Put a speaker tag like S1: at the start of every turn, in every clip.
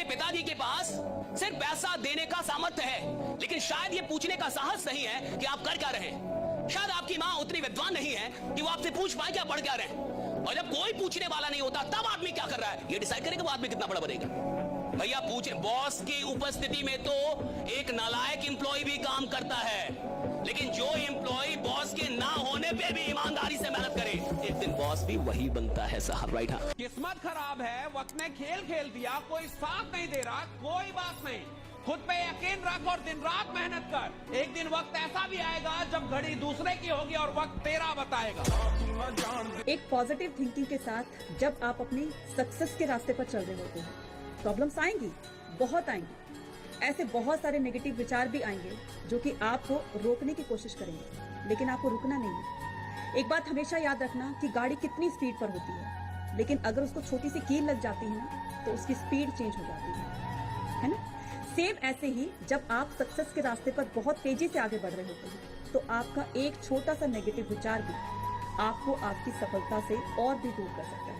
S1: पिताजी के पास सिर्फ पैसा देने का सामर्थ्य है, लेकिन शायद ये पूछने का साहस नहीं है कि आप कर क्या रहे हैं। शायद आपकी मां उतनी विद्वान नहीं है कि वो आपसे पूछ पाए कि आप पढ़ क्या रहे हैं। और जब कोई पूछने वाला नहीं होता तब आदमी क्या कर रहा है, ये डिसाइड करेगा वो आदमी कितना बड़ा बनेगा। भैया पूछे, बॉस की उपस्थिति में तो एक नालायक एम्प्लॉय भी काम करता है, लेकिन जो एम्प्लॉय बॉस के ना होने पे भी ईमानदारी से मेहनत करे, एक दिन बॉस भी वही बनता है साहब। राइट? हाँ,
S2: किस्मत खराब है, वक्त ने खेल खेल दिया, कोई साथ नहीं दे रहा, कोई बात नहीं, खुद पे यकीन रख और दिन रात मेहनत कर। एक दिन वक्त ऐसा भी आएगा जब घड़ी दूसरे की होगी और वक्त तेरा बताएगा।
S3: एक पॉजिटिव थिंकिंग के साथ जब आप अपनी सक्सेस के रास्ते पर चल रहे होते हैं, प्रॉब्लम्स आएंगी, बहुत आएंगी, ऐसे बहुत सारे नेगेटिव विचार भी आएंगे जो कि आपको रोकने की कोशिश करेंगे, लेकिन आपको रुकना नहीं है। एक बात हमेशा याद रखना कि गाड़ी कितनी स्पीड पर होती है, लेकिन अगर उसको छोटी सी कील लग जाती है ना, तो उसकी स्पीड चेंज हो जाती है ना। सेम ऐसे ही जब आप सक्सेस के रास्ते पर बहुत तेजी से आगे बढ़ रहे होते हैं, तो आपका एक छोटा सा नेगेटिव विचार भी आपको आपकी सफलता से और भी दूर कर सकता है।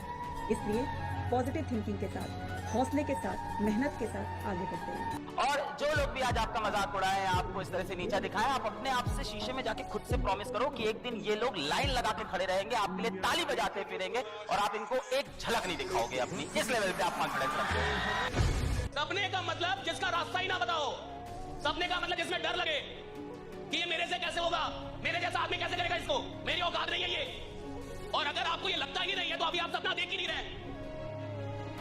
S3: इसलिए पॉजिटिव थिंकिंग के साथ, हौसले के साथ, मेहनत के साथ आगे बढ़ते हैं।
S4: और जो लोग भी आज आपका मजाक उड़ाए, आपको इस तरह से नीचा दिखाए, आप अपने आप से शीशे में जाके खुद से प्रॉमिस करो कि एक दिन ये लोग लाइन लगा के खड़े रहेंगे, आपके लिए ताली बजाते फिरेंगे और आप इनको एक झलक नहीं दिखाओगे अपनी। इस लेवल पे आप कॉन्फिडेंस रखो।
S1: सपने का मतलब जिसका रास्ता ही ना बताओ, सपने का मतलब जिसमें डर लगे कि ये मेरे से कैसे होगा, मेरे जैसा आदमी कैसे करेगा इसको, मेरी औकात नहीं है ये। और अगर आपको ये लगता ही नहीं है तो अभी आप सपना देख ही नहीं रहे।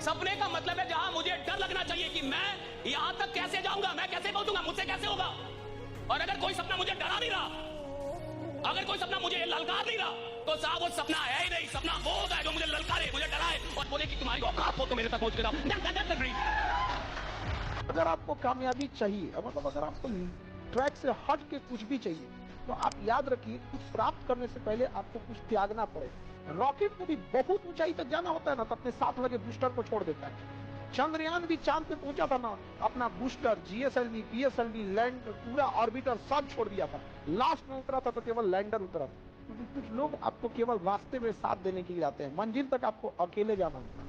S1: सपने का मतलब है जहां मुझे डर लगना चाहिए कि मैं यहां तक कैसे जाऊंगा, मैं कैसे पहुंचूंगा, मुझसे कैसे होगा। और अगर कोई सपना मुझे डरा नहीं रहा, अगर कोई सपना मुझे ललकार नहीं रहा, तो साहब वो सपना है ही नहीं। सपना वो होता है जो मुझे ललकारे, मुझे डराए और बोले कि तुम्हारी औकात हो तो मेरे तक पहुंच के जाओ।
S5: अगर आपको कामयाबी चाहिए, मतलब अगर आपको ट्रैक से हट के कुछ भी चाहिए, तो आप याद रखिए कुछ प्राप्त करने से पहले आपको कुछ त्यागना पड़े। रॉकेट को भी बहुत ऊंचाई तक जाना होता है ना, तो अपने साथ लगे बूस्टर को छोड़ देता है। चंद्रयान भी चांद पे पहुंचा था ना, अपना बूस्टर, जीएसएलवी, पीएसएलवी, लैंड, पूरा ऑर्बिटर सब छोड़ दिया था। लास्ट में उतरा था तो केवल लैंडर उतरा था। क्योंकि कुछ लोग आपको केवल रास्ते में साथ देने के लिए आते हैं, मंजिल तक आपको अकेले जाना होता है।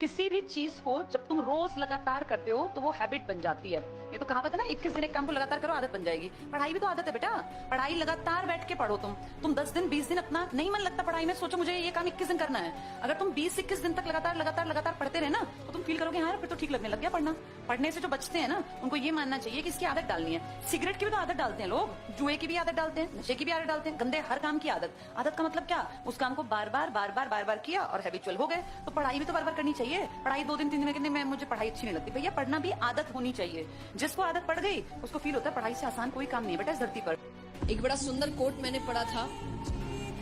S6: किसी भी चीज को जब तुम रोज लगातार करते हो तो वो हैबिट बन जाती है। ये तो कहावत है ना, 21 दिन एक काम को लगातार करो आदत बन जाएगी। पढ़ाई भी तो आदत है बेटा। पढ़ाई लगातार बैठ के पढ़ो। तुम 10 दिन 20 दिन अपना नहीं मन लगता पढ़ाई में, सोचो मुझे ये काम 21 दिन करना है। अगर तुम 20-21 दिन तक लगातार पढ़ते रहे ना, तो तुम फील करोगे हाँ फिर तो ठीक लगने लग गया पढ़ना। पढ़ने से जो बचते हैं ना, उनको ये मानना चाहिए कि इसकी आदत डालनी है। सिगरेट की भी तो आदत डालते हैं लोग, जुए की भी आदत डालते हैं, नशे की भी आदत डालते हैं, गंदे हर काम की आदत। आदत का मतलब क्या? उस काम को बार बार किया और हैबिचुअल हो गए। तो पढ़ाई भी तो बार बार करनी चाहिए। पढ़ाई 2 दिन 3 दिन में मुझे पढ़ाई अच्छी नहीं लगती, भैया पढ़ना भी आदत होनी चाहिए। जिसको आदत पड़ गई उसको फील होता है पढ़ाई से आसान कोई काम नहीं बेटा इस धरती पर।
S7: एक बड़ा सुंदर कोट मैंने पढ़ा था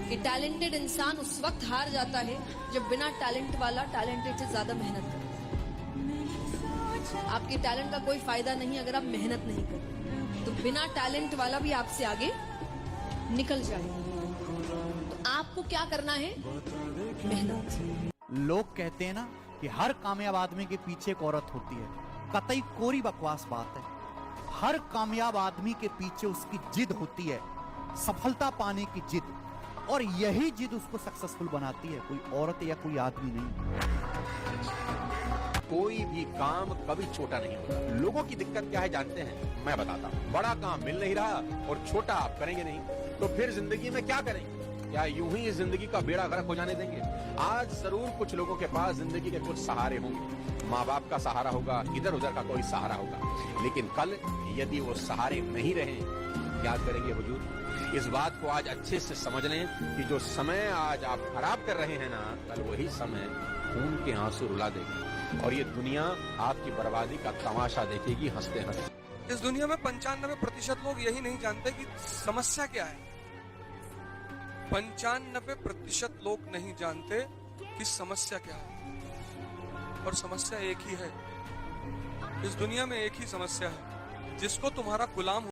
S7: कि टैलेंटेड इंसान उस वक्त हार जाता है जब बिना टैलेंट वाला टैलेंटेड से ज्यादा मेहनत करे। आपके टैलेंट का कोई फायदा नहीं अगर आप मेहनत नहीं करें, तो बिना टैलेंट वाला भी आपसे आगे निकल जाए। तो आपको क्या करना है? मेहनत।
S8: लोग कहते हैं ना कि हर कामयाब आदमी के पीछे एक औरत होती है, कतई कोरी बकवास बात है। हर कामयाब आदमी के पीछे उसकी जिद होती है, सफलता पाने की जिद, और यही जिद उसको सक्सेसफुल बनाती है, कोई औरत या कोई आदमी नहीं।
S9: कोई भी काम कभी छोटा नहीं होता। लोगों की दिक्कत क्या है जानते हैं? मैं बताता हूँ। बड़ा काम मिल नहीं रहा और छोटा आप करेंगे नहीं, तो फिर जिंदगी में क्या करेंगे? क्या यूं ही इस जिंदगी का बेड़ा गर्क हो जाने देंगे? आज जरूर कुछ लोगों के पास जिंदगी के कुछ सहारे होंगे, माँ बाप का सहारा होगा, इधर उधर का कोई सहारा होगा, लेकिन कल यदि वो सहारे नहीं रहे, क्या करेंगे हुजूर? इस बात को आज अच्छे से समझ लें कि जो समय आज आप खराब कर रहे हैं ना, कल वही समय खून के आंसू रुला देगा और ये दुनिया आपकी बर्बादी का तमाशा देखेगी हंसते हंसते।
S10: इस दुनिया में 95% लोग यही नहीं जानते कि समस्या क्या है। 95% लोग नहीं जानते कि समस्या क्या है, और समस्या एक ही है। इस दुनिया में एक ही समस्या है, जिसको तुम्हारा गुलाम